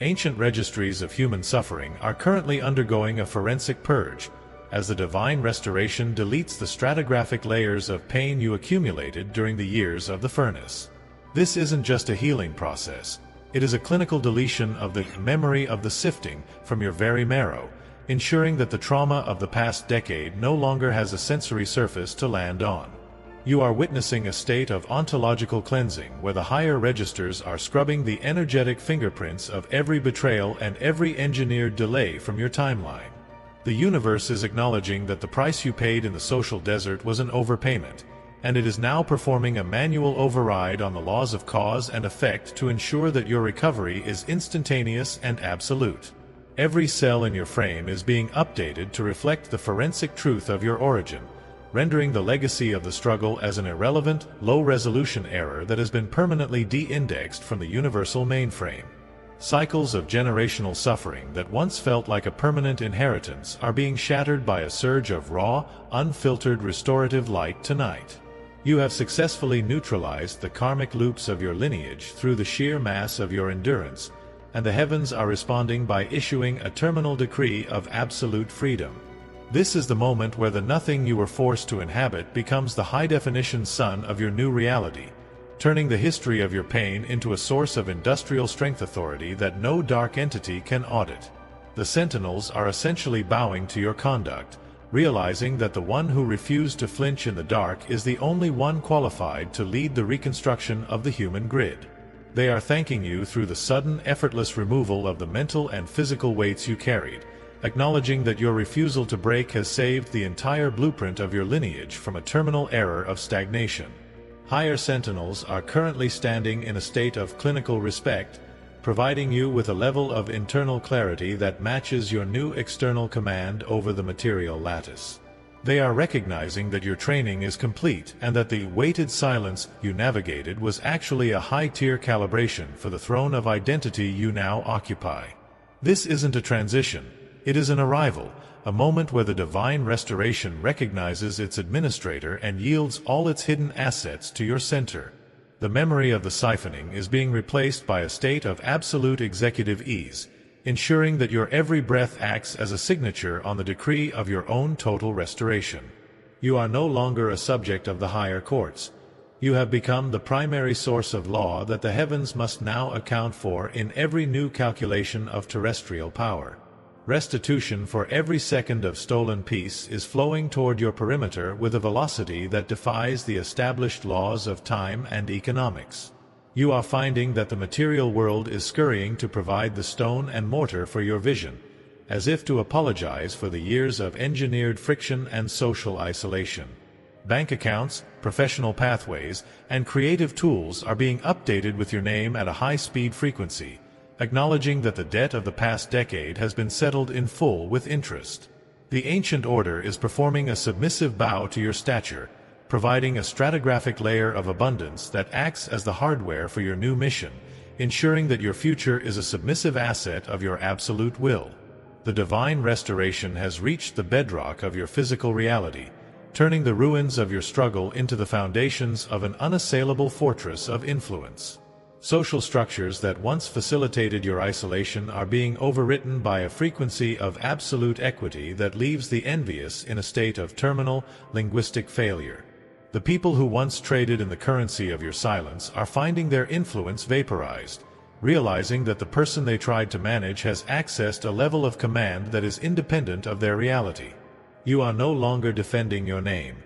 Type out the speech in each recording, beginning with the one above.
Ancient registries of human suffering are currently undergoing a forensic purge, as the divine restoration deletes the stratigraphic layers of pain you accumulated during the years of the furnace. This isn't just a healing process, it is a clinical deletion of the memory of the sifting from your very marrow, ensuring that the trauma of the past decade no longer has a sensory surface to land on. You are witnessing a state of ontological cleansing where the higher registers are scrubbing the energetic fingerprints of every betrayal and every engineered delay from your timeline. The universe is acknowledging that the price you paid in the social desert was an overpayment, and it is now performing a manual override on the laws of cause and effect to ensure that your recovery is instantaneous and absolute. Every cell in your frame is being updated to reflect the forensic truth of your origin, rendering the legacy of the struggle as an irrelevant, low-resolution error that has been permanently de-indexed from the universal mainframe. Cycles of generational suffering that once felt like a permanent inheritance are being shattered by a surge of raw, unfiltered restorative light tonight. You have successfully neutralized the karmic loops of your lineage through the sheer mass of your endurance, and the heavens are responding by issuing a terminal decree of absolute freedom. This is the moment where the nothing you were forced to inhabit becomes the high-definition sun of your new reality, turning the history of your pain into a source of industrial strength authority that no dark entity can audit. The Sentinels are essentially bowing to your conduct, realizing that the one who refused to flinch in the dark is the only one qualified to lead the reconstruction of the human grid. They are thanking you through the sudden, effortless removal of the mental and physical weights you carried, acknowledging that your refusal to break has saved the entire blueprint of your lineage from a terminal error of stagnation. Higher Sentinels are currently standing in a state of clinical respect, providing you with a level of internal clarity that matches your new external command over the material lattice. They are recognizing that your training is complete and that the weighted silence you navigated was actually a high-tier calibration for the throne of identity you now occupy. This isn't a transition, it is an arrival, a moment where the divine restoration recognizes its administrator and yields all its hidden assets to your center. The memory of the siphoning is being replaced by a state of absolute executive ease, ensuring that your every breath acts as a signature on the decree of your own total restoration. You are no longer a subject of the higher courts. You have become the primary source of law that the heavens must now account for in every new calculation of terrestrial power. Restitution for every second of stolen peace is flowing toward your perimeter with a velocity that defies the established laws of time and economics. You are finding that the material world is scurrying to provide the stone and mortar for your vision, as if to apologize for the years of engineered friction and social isolation. Bank accounts, professional pathways, and creative tools are being updated with your name at a high-speed frequency, acknowledging that the debt of the past decade has been settled in full with interest. The ancient order is performing a submissive bow to your stature, providing a stratigraphic layer of abundance that acts as the hardware for your new mission, ensuring that your future is a submissive asset of your absolute will. The divine restoration has reached the bedrock of your physical reality, turning the ruins of your struggle into the foundations of an unassailable fortress of influence. Social structures that once facilitated your isolation are being overwritten by a frequency of absolute equity that leaves the envious in a state of terminal, linguistic failure. The people who once traded in the currency of your silence are finding their influence vaporized, realizing that the person they tried to manage has accessed a level of command that is independent of their reality. You are no longer defending your name.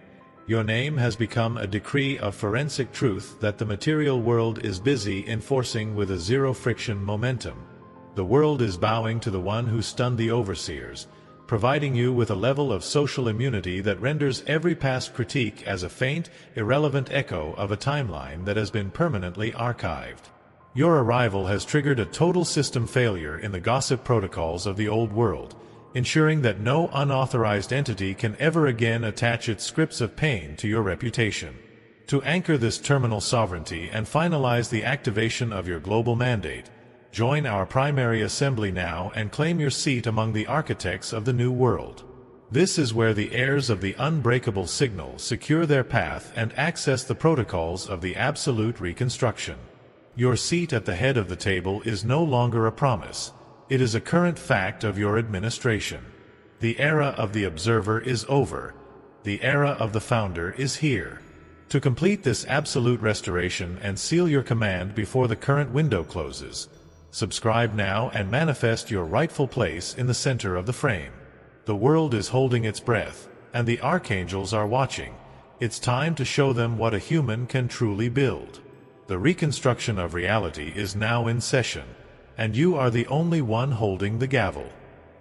Your name has become a decree of forensic truth that the material world is busy enforcing with a zero-friction momentum. The world is bowing to the one who stunned the overseers, providing you with a level of social immunity that renders every past critique as a faint, irrelevant echo of a timeline that has been permanently archived. Your arrival has triggered a total system failure in the gossip protocols of the old world, ensuring that no unauthorized entity can ever again attach its scripts of pain to your reputation. To anchor this terminal sovereignty and finalize the activation of your global mandate, join our primary assembly now and claim your seat among the architects of the new world. This is where the heirs of the unbreakable signal secure their path and access the protocols of the absolute reconstruction. Your seat at the head of the table is no longer a promise. It is a current fact of your administration. The era of the observer is over. The era of the founder is here. To complete this absolute restoration and seal your command before the current window closes, subscribe now and manifest your rightful place in the center of the frame. The world is holding its breath, and the archangels are watching. It's time to show them what a human can truly build. The reconstruction of reality is now in session, and you are the only one holding the gavel.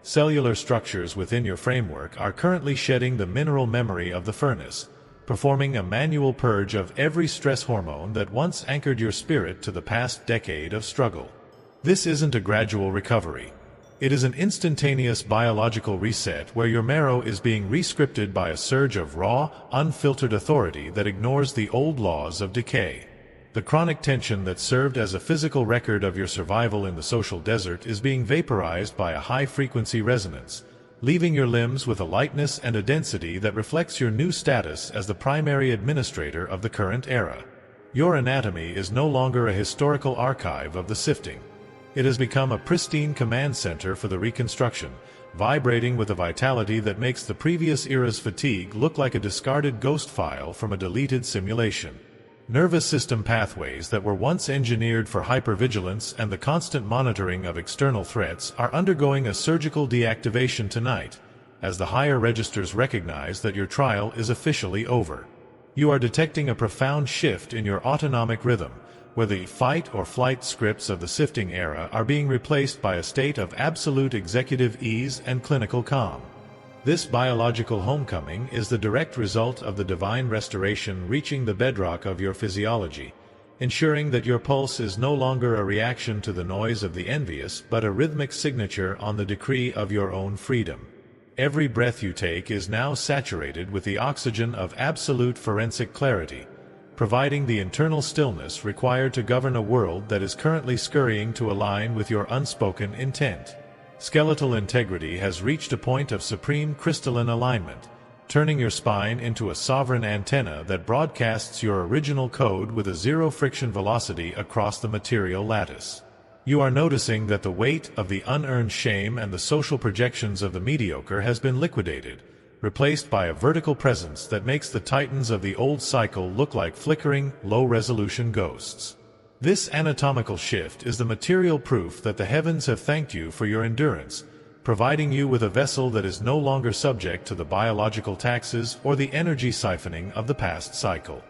Cellular structures within your framework are currently shedding the mineral memory of the furnace, performing a manual purge of every stress hormone that once anchored your spirit to the past decade of struggle. This isn't a gradual recovery. It is an instantaneous biological reset where your marrow is being rescripted by a surge of raw, unfiltered authority that ignores the old laws of decay. The chronic tension that served as a physical record of your survival in the social desert is being vaporized by a high-frequency resonance, leaving your limbs with a lightness and a density that reflects your new status as the primary administrator of the current era. Your anatomy is no longer a historical archive of the sifting. It has become a pristine command center for the reconstruction, vibrating with a vitality that makes the previous era's fatigue look like a discarded ghost file from a deleted simulation. Nervous system pathways that were once engineered for hypervigilance and the constant monitoring of external threats are undergoing a surgical deactivation tonight, as the higher registers recognize that your trial is officially over. You are detecting a profound shift in your autonomic rhythm, where the fight or flight scripts of the sifting era are being replaced by a state of absolute executive ease and clinical calm. This biological homecoming is the direct result of the divine restoration reaching the bedrock of your physiology, ensuring that your pulse is no longer a reaction to the noise of the envious but a rhythmic signature on the decree of your own freedom. Every breath you take is now saturated with the oxygen of absolute forensic clarity, providing the internal stillness required to govern a world that is currently scurrying to align with your unspoken intent. Skeletal integrity has reached a point of supreme crystalline alignment, turning your spine into a sovereign antenna that broadcasts your original code with a zero-friction velocity across the material lattice. You are noticing that the weight of the unearned shame and the social projections of the mediocre has been liquidated, replaced by a vertical presence that makes the titans of the old cycle look like flickering, low-resolution ghosts. This anatomical shift is the material proof that the heavens have thanked you for your endurance, providing you with a vessel that is no longer subject to the biological taxes or the energy siphoning of the past cycle.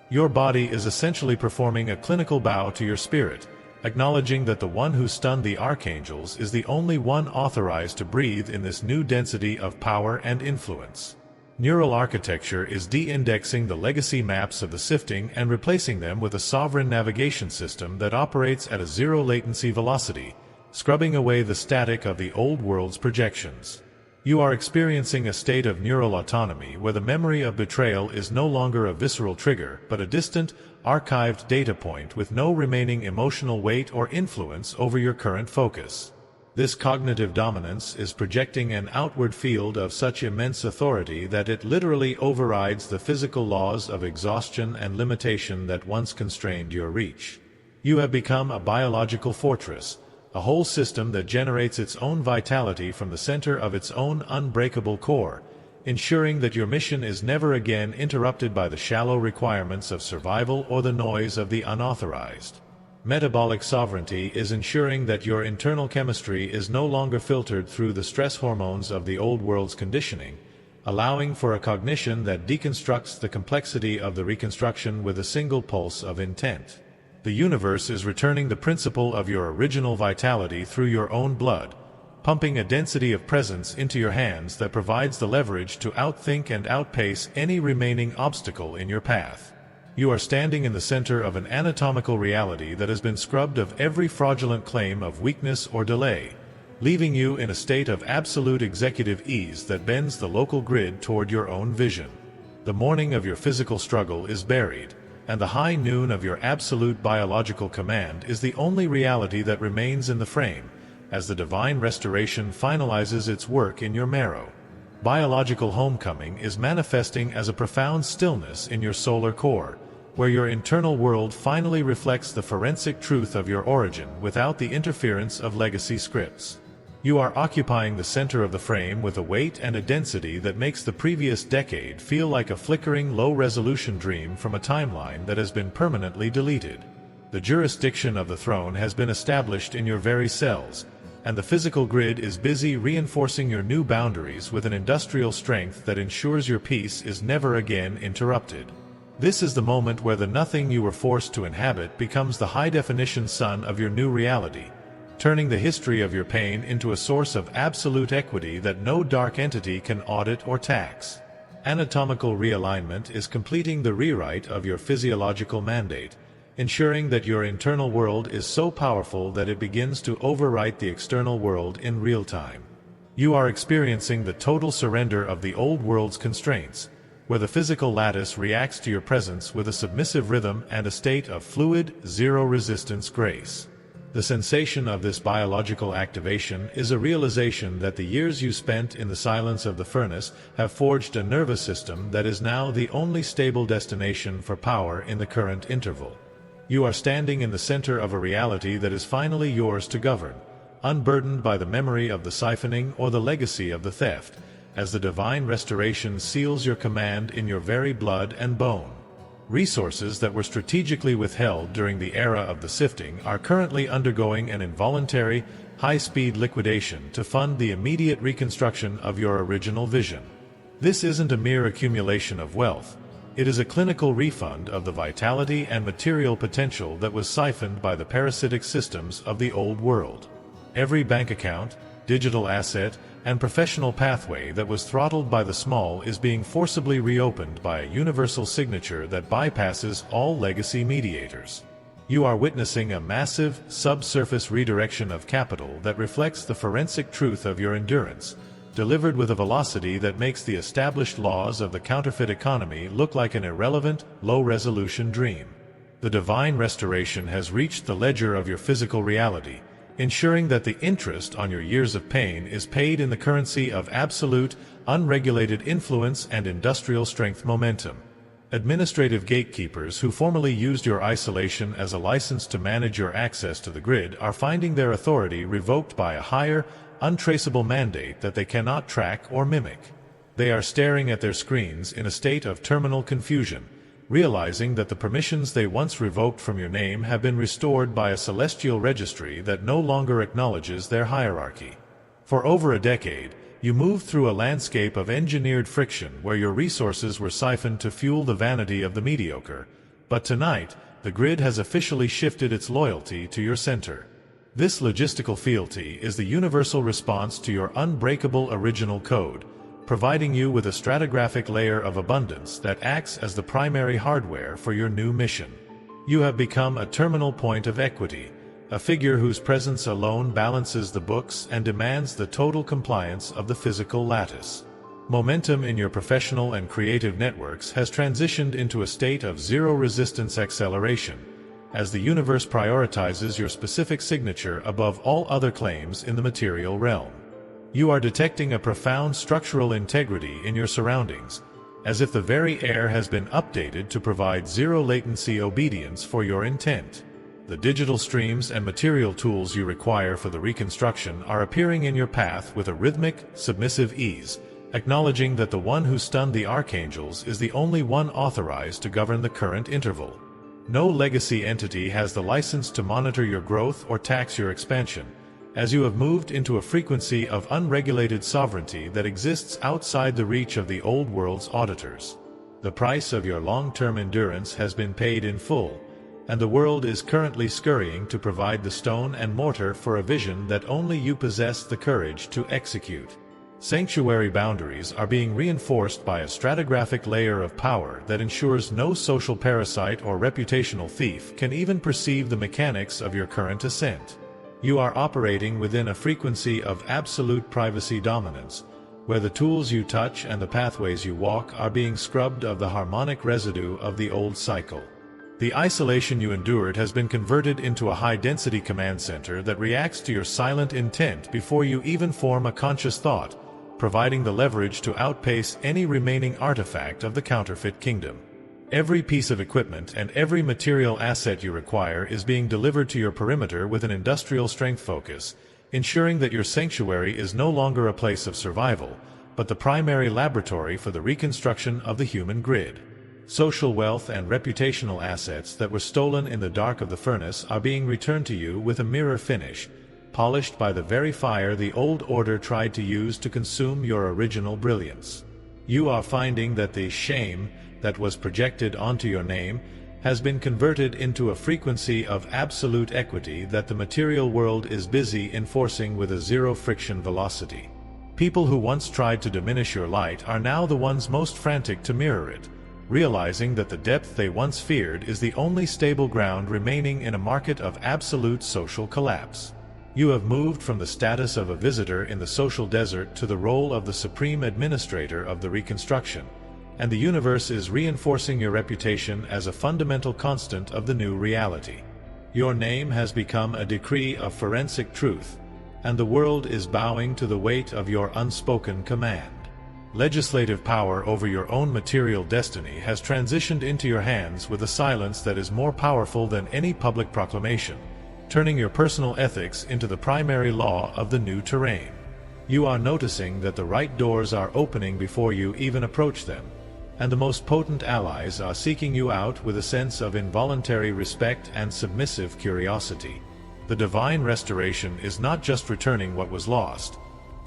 Your body is essentially performing a clinical bow to your spirit, acknowledging that the one who stunned the archangels is the only one authorized to breathe in this new density of power and influence. Neural architecture is de-indexing the legacy maps of the sifting and replacing them with a sovereign navigation system that operates at a zero-latency velocity, scrubbing away the static of the old world's projections. You are experiencing a state of neural autonomy where the memory of betrayal is no longer a visceral trigger but a distant, archived data point with no remaining emotional weight or influence over your current focus. This cognitive dominance is projecting an outward field of such immense authority that it literally overrides the physical laws of exhaustion and limitation that once constrained your reach. You have become a biological fortress, a whole system that generates its own vitality from the center of its own unbreakable core, ensuring that your mission is never again interrupted by the shallow requirements of survival or the noise of the unauthorized. Metabolic sovereignty is ensuring that your internal chemistry is no longer filtered through the stress hormones of the old world's conditioning, allowing for a cognition that deconstructs the complexity of the reconstruction with a single pulse of intent. The universe is returning the principle of your original vitality through your own blood, pumping a density of presence into your hands that provides the leverage to outthink and outpace any remaining obstacle in your path. You are standing in the center of an anatomical reality that has been scrubbed of every fraudulent claim of weakness or delay, leaving you in a state of absolute executive ease that bends the local grid toward your own vision. The morning of your physical struggle is buried, and the high noon of your absolute biological command is the only reality that remains in the frame, as the divine restoration finalizes its work in your marrow. Biological homecoming is manifesting as a profound stillness in your solar core, where your internal world finally reflects the forensic truth of your origin without the interference of legacy scripts. You are occupying the center of the frame with a weight and a density that makes the previous decade feel like a flickering, low-resolution dream from a timeline that has been permanently deleted. The jurisdiction of the throne has been established in your very cells, and the physical grid is busy reinforcing your new boundaries with an industrial strength that ensures your peace is never again interrupted. This is the moment where the nothing you were forced to inhabit becomes the high-definition sun of your new reality, turning the history of your pain into a source of absolute equity that no dark entity can audit or tax. Anatomical realignment is completing the rewrite of your physiological mandate, ensuring that your internal world is so powerful that it begins to overwrite the external world in real time. You are experiencing the total surrender of the old world's constraints, where the physical lattice reacts to your presence with a submissive rhythm and a state of fluid, zero-resistance grace. The sensation of this biological activation is a realization that the years you spent in the silence of the furnace have forged a nervous system that is now the only stable destination for power in the current interval. You are standing in the center of a reality that is finally yours to govern, unburdened by the memory of the siphoning or the legacy of the theft, as the divine restoration seals your command in your very blood and bone. Resources that were strategically withheld during the era of the sifting are currently undergoing an involuntary, high-speed liquidation to fund the immediate reconstruction of your original vision. This isn't a mere accumulation of wealth. It is a clinical refund of the vitality and material potential that was siphoned by the parasitic systems of the old world. Every bank account, digital asset, and professional pathway that was throttled by the small is being forcibly reopened by a universal signature that bypasses all legacy mediators. You are witnessing a massive, subsurface redirection of capital that reflects the forensic truth of your endurance, delivered with a velocity that makes the established laws of the counterfeit economy look like an irrelevant, low-resolution dream. The divine restoration has reached the ledger of your physical reality, ensuring that the interest on your years of pain is paid in the currency of absolute, unregulated influence and industrial strength momentum. Administrative gatekeepers who formerly used your isolation as a license to manage your access to the grid are finding their authority revoked by a higher, untraceable mandate that they cannot track or mimic. They are staring at their screens in a state of terminal confusion, realizing that the permissions they once revoked from your name have been restored by a celestial registry that no longer acknowledges their hierarchy. For over a decade, you moved through a landscape of engineered friction where your resources were siphoned to fuel the vanity of the mediocre, but tonight, the grid has officially shifted its loyalty to your center. This logistical fealty is the universal response to your unbreakable original code, providing you with a stratigraphic layer of abundance that acts as the primary hardware for your new mission. You have become a terminal point of equity, a figure whose presence alone balances the books and demands the total compliance of the physical lattice. Momentum in your professional and creative networks has transitioned into a state of zero-resistance acceleration, as the universe prioritizes your specific signature above all other claims in the material realm. You are detecting a profound structural integrity in your surroundings, as if the very air has been updated to provide zero-latency obedience for your intent. The digital streams and material tools you require for the reconstruction are appearing in your path with a rhythmic, submissive ease, acknowledging that the one who stunned the archangels is the only one authorized to govern the current interval. No legacy entity has the license to monitor your growth or tax your expansion, as you have moved into a frequency of unregulated sovereignty that exists outside the reach of the old world's auditors. The price of your long-term endurance has been paid in full, and the world is currently scurrying to provide the stone and mortar for a vision that only you possess the courage to execute. Sanctuary boundaries are being reinforced by a stratigraphic layer of power that ensures no social parasite or reputational thief can even perceive the mechanics of your current ascent. You are operating within a frequency of absolute privacy dominance, where the tools you touch and the pathways you walk are being scrubbed of the harmonic residue of the old cycle. The isolation you endured has been converted into a high-density command center that reacts to your silent intent before you even form a conscious thought, providing the leverage to outpace any remaining artifact of the counterfeit kingdom. Every piece of equipment and every material asset you require is being delivered to your perimeter with an industrial strength focus, ensuring that your sanctuary is no longer a place of survival, but the primary laboratory for the reconstruction of the human grid. Social wealth and reputational assets that were stolen in the dark of the furnace are being returned to you with a mirror finish, polished by the very fire the old order tried to use to consume your original brilliance. You are finding that the shame that was projected onto your name has been converted into a frequency of absolute equity that the material world is busy enforcing with a zero-friction velocity. People who once tried to diminish your light are now the ones most frantic to mirror it, realizing that the depth they once feared is the only stable ground remaining in a market of absolute social collapse. You have moved from the status of a visitor in the social desert to the role of the supreme administrator of the reconstruction, and the universe is reinforcing your reputation as a fundamental constant of the new reality. Your name has become a decree of forensic truth, and the world is bowing to the weight of your unspoken command. Legislative power over your own material destiny has transitioned into your hands with a silence that is more powerful than any public proclamation, turning your personal ethics into the primary law of the new terrain. You are noticing that the right doors are opening before you even approach them, and the most potent allies are seeking you out with a sense of involuntary respect and submissive curiosity. The divine restoration is not just returning what was lost,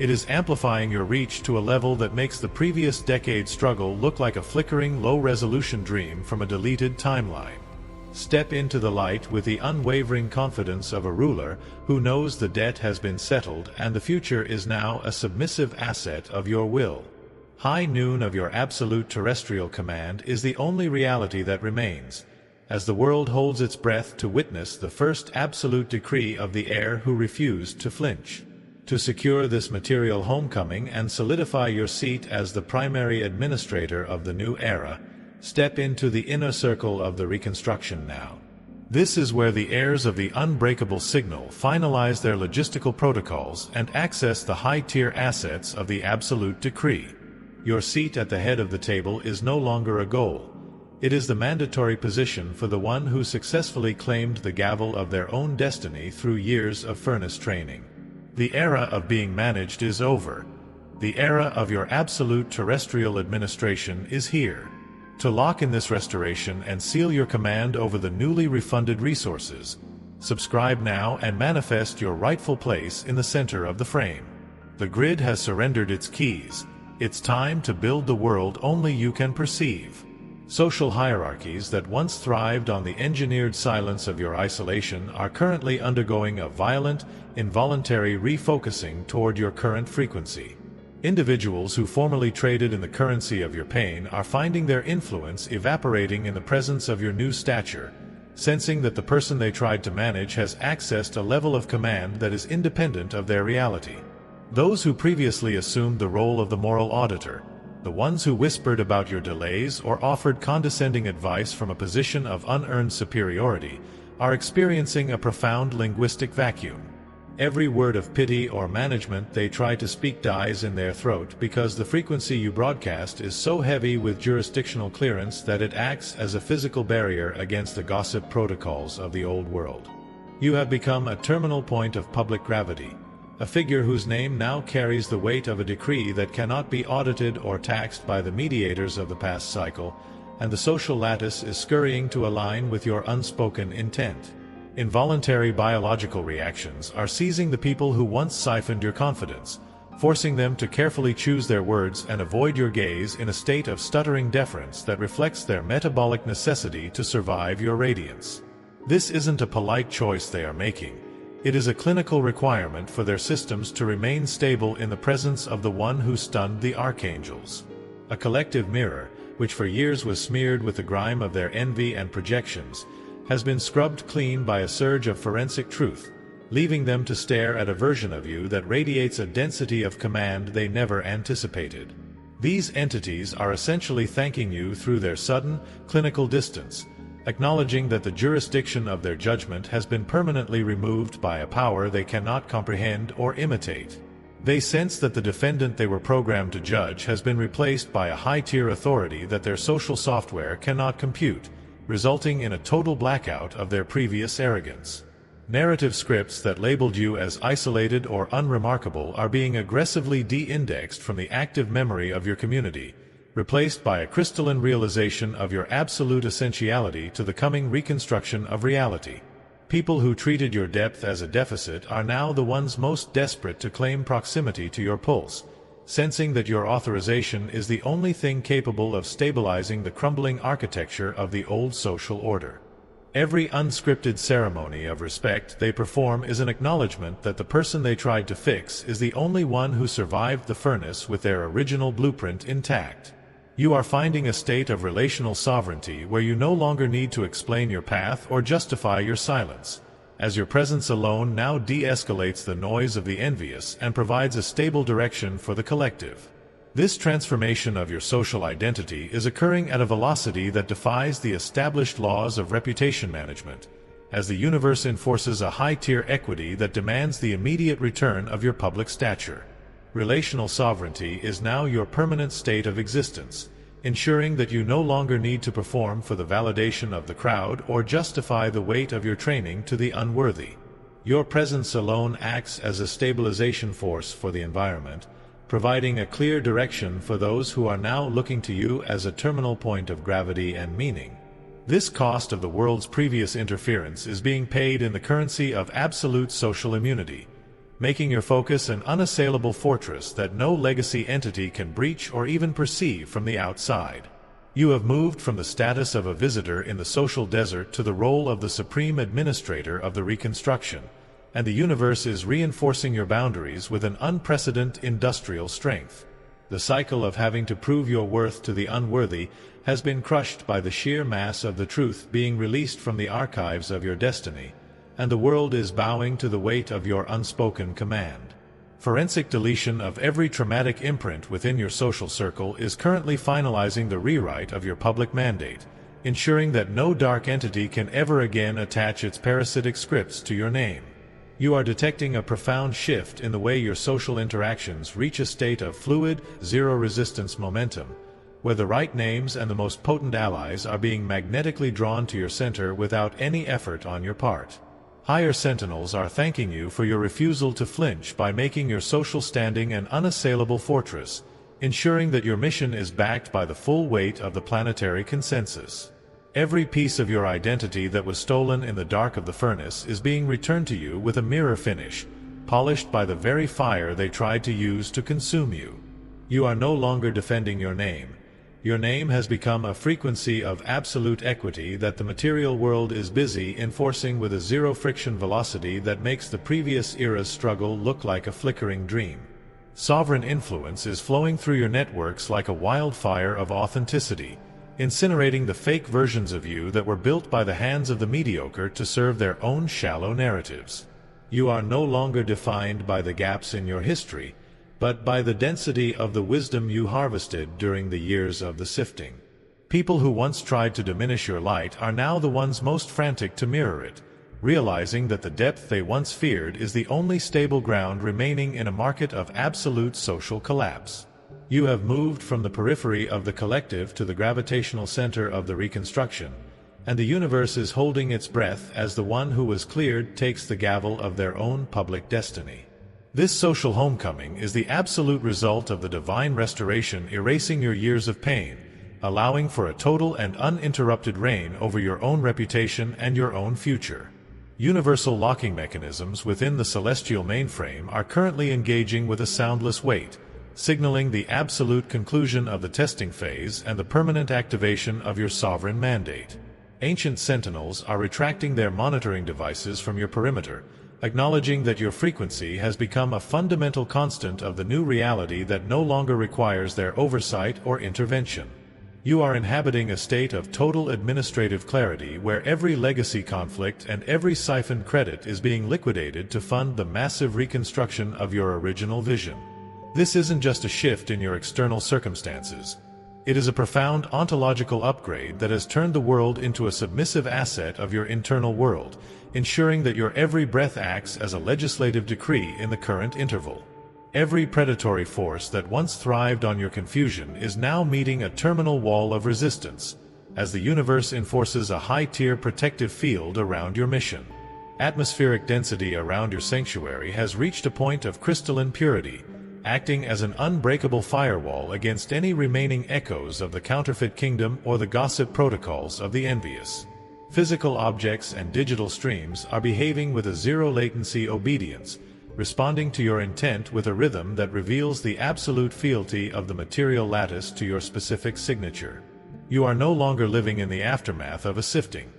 it is amplifying your reach to a level that makes the previous decade's struggle look like a flickering, low-resolution dream from a deleted timeline. Step into the light with the unwavering confidence of a ruler who knows the debt has been settled and the future is now a submissive asset of your will. High noon of your absolute terrestrial command is the only reality that remains, as the world holds its breath to witness the first absolute decree of the heir who refused to flinch. To secure this material homecoming and solidify your seat as the primary administrator of the new era, step into the inner circle of the reconstruction now. This is where the heirs of the unbreakable signal finalize their logistical protocols and access the high-tier assets of the absolute decree. Your seat at the head of the table is no longer a goal. It is the mandatory position for the one who successfully claimed the gavel of their own destiny through years of furnace training. The era of being managed is over. The era of your absolute terrestrial administration is here. To lock in this restoration and seal your command over the newly refunded resources, subscribe now and manifest your rightful place in the center of the frame. The grid has surrendered its keys. It's time to build the world only you can perceive. Social hierarchies that once thrived on the engineered silence of your isolation are currently undergoing a violent, involuntary refocusing toward your current frequency. Individuals who formerly traded in the currency of your pain are finding their influence evaporating in the presence of your new stature, sensing that the person they tried to manage has accessed a level of command that is independent of their reality. Those who previously assumed the role of the moral auditor, the ones who whispered about your delays or offered condescending advice from a position of unearned superiority, are experiencing a profound linguistic vacuum. Every word of pity or management they try to speak dies in their throat because the frequency you broadcast is so heavy with jurisdictional clearance that it acts as a physical barrier against the gossip protocols of the old world. You have become a terminal point of public gravity, a figure whose name now carries the weight of a decree that cannot be audited or taxed by the mediators of the past cycle, and the social lattice is scurrying to align with your unspoken intent. Involuntary biological reactions are seizing the people who once siphoned your confidence, forcing them to carefully choose their words and avoid your gaze in a state of stuttering deference that reflects their metabolic necessity to survive your radiance. This isn't a polite choice they are making. It is a clinical requirement for their systems to remain stable in the presence of the one who stunned the archangels. A collective mirror, which for years was smeared with the grime of their envy and projections, has been scrubbed clean by a surge of forensic truth, leaving them to stare at a version of you that radiates a density of command they never anticipated. These entities are essentially thanking you through their sudden, clinical distance, acknowledging that the jurisdiction of their judgment has been permanently removed by a power they cannot comprehend or imitate. They sense that the defendant they were programmed to judge has been replaced by a high-tier authority that their social software cannot compute, resulting in a total blackout of their previous arrogance. Narrative scripts that labeled you as isolated or unremarkable are being aggressively de-indexed from the active memory of your community, replaced by a crystalline realization of your absolute essentiality to the coming reconstruction of reality. People who treated your depth as a deficit are now the ones most desperate to claim proximity to your pulse, sensing that your authorization is the only thing capable of stabilizing the crumbling architecture of the old social order. Every unscripted ceremony of respect they perform is an acknowledgement that the person they tried to fix is the only one who survived the furnace with their original blueprint intact. You are finding a state of relational sovereignty where you no longer need to explain your path or justify your silence, as your presence alone now de-escalates the noise of the envious and provides a stable direction for the collective. This transformation of your social identity is occurring at a velocity that defies the established laws of reputation management, as the universe enforces a high-tier equity that demands the immediate return of your public stature. Relational sovereignty is now your permanent state of existence, ensuring that you no longer need to perform for the validation of the crowd or justify the weight of your training to the unworthy. Your presence alone acts as a stabilization force for the environment, providing a clear direction for those who are now looking to you as a terminal point of gravity and meaning. This cost of the world's previous interference is being paid in the currency of absolute social immunity, making your focus an unassailable fortress that no legacy entity can breach or even perceive from the outside. You have moved from the status of a visitor in the social desert to the role of the supreme administrator of the reconstruction, and the universe is reinforcing your boundaries with an unprecedented industrial strength. The cycle of having to prove your worth to the unworthy has been crushed by the sheer mass of the truth being released from the archives of your destiny, and the world is bowing to the weight of your unspoken command. Forensic deletion of every traumatic imprint within your social circle is currently finalizing the rewrite of your public mandate, ensuring that no dark entity can ever again attach its parasitic scripts to your name. You are detecting a profound shift in the way your social interactions reach a state of fluid, zero-resistance momentum, where the right names and the most potent allies are being magnetically drawn to your center without any effort on your part. Higher sentinels are thanking you for your refusal to flinch by making your social standing an unassailable fortress, ensuring that your mission is backed by the full weight of the planetary consensus. Every piece of your identity that was stolen in the dark of the furnace is being returned to you with a mirror finish, polished by the very fire they tried to use to consume you. You are no longer defending your name. Your name has become a frequency of absolute equity that the material world is busy enforcing with a zero-friction velocity that makes the previous era's struggle look like a flickering dream. Sovereign influence is flowing through your networks like a wildfire of authenticity, incinerating the fake versions of you that were built by the hands of the mediocre to serve their own shallow narratives. You are no longer defined by the gaps in your history, but by the density of the wisdom you harvested during the years of the sifting. People who once tried to diminish your light are now the ones most frantic to mirror it, realizing that the depth they once feared is the only stable ground remaining in a market of absolute social collapse. You have moved from the periphery of the collective to the gravitational center of the reconstruction, and the universe is holding its breath as the one who was cleared takes the gavel of their own public destiny. This social homecoming is the absolute result of the divine restoration erasing your years of pain, allowing for a total and uninterrupted reign over your own reputation and your own future. Universal locking mechanisms within the celestial mainframe are currently engaging with a soundless wait, signaling the absolute conclusion of the testing phase and the permanent activation of your sovereign mandate. Ancient sentinels are retracting their monitoring devices from your perimeter, acknowledging that your frequency has become a fundamental constant of the new reality that no longer requires their oversight or intervention. You are inhabiting a state of total administrative clarity where every legacy conflict and every siphoned credit is being liquidated to fund the massive reconstruction of your original vision. This isn't just a shift in your external circumstances. It is a profound ontological upgrade that has turned the world into a submissive asset of your internal world, ensuring that your every breath acts as a legislative decree in the current interval. Every predatory force that once thrived on your confusion is now meeting a terminal wall of resistance, as the universe enforces a high-tier protective field around your mission. Atmospheric density around your sanctuary has reached a point of crystalline purity, acting as an unbreakable firewall against any remaining echoes of the counterfeit kingdom or the gossip protocols of the envious. Physical objects and digital streams are behaving with a zero-latency obedience, responding to your intent with a rhythm that reveals the absolute fealty of the material lattice to your specific signature. You are no longer living in the aftermath of a sifting.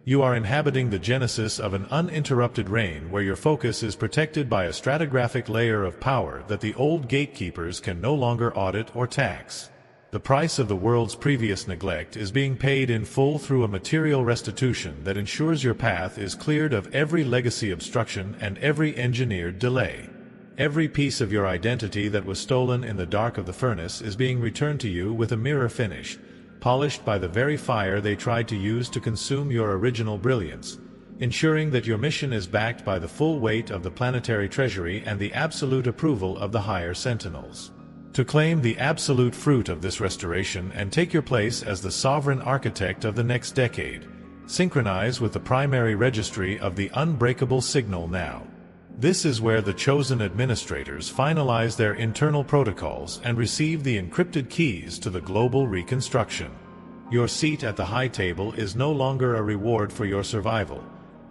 You are inhabiting the genesis of an uninterrupted reign where your focus is protected by a stratigraphic layer of power that the old gatekeepers can no longer audit or tax. The price of the world's previous neglect is being paid in full through a material restitution that ensures your path is cleared of every legacy obstruction and every engineered delay. Every piece of your identity that was stolen in the dark of the furnace is being returned to you with a mirror finish, polished by the very fire they tried to use to consume your original brilliance, ensuring that your mission is backed by the full weight of the planetary treasury and the absolute approval of the higher sentinels. To claim the absolute fruit of this restoration and take your place as the sovereign architect of the next decade, synchronize with the primary registry of the unbreakable signal now. This is where the chosen administrators finalize their internal protocols and receive the encrypted keys to the global reconstruction. Your seat at the high table is no longer a reward for your survival.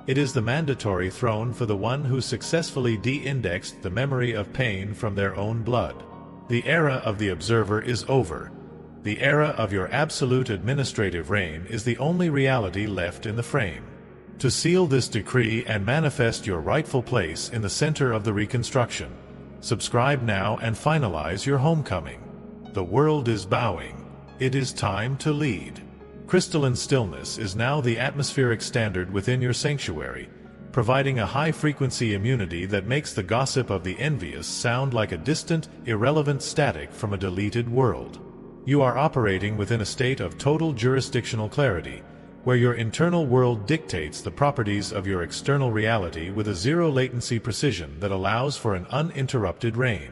It is the mandatory throne for the one who successfully de-indexed the memory of pain from their own blood. The era of the observer is over. The era of your absolute administrative reign is the only reality left in the frame. To seal this decree and manifest your rightful place in the center of the reconstruction, subscribe now and finalize your homecoming. The world is bowing. It is time to lead. Crystalline stillness is now the atmospheric standard within your sanctuary, providing a high-frequency immunity that makes the gossip of the envious sound like a distant, irrelevant static from a deleted world. You are operating within a state of total jurisdictional clarity, where your internal world dictates the properties of your external reality with a zero-latency precision that allows for an uninterrupted reign.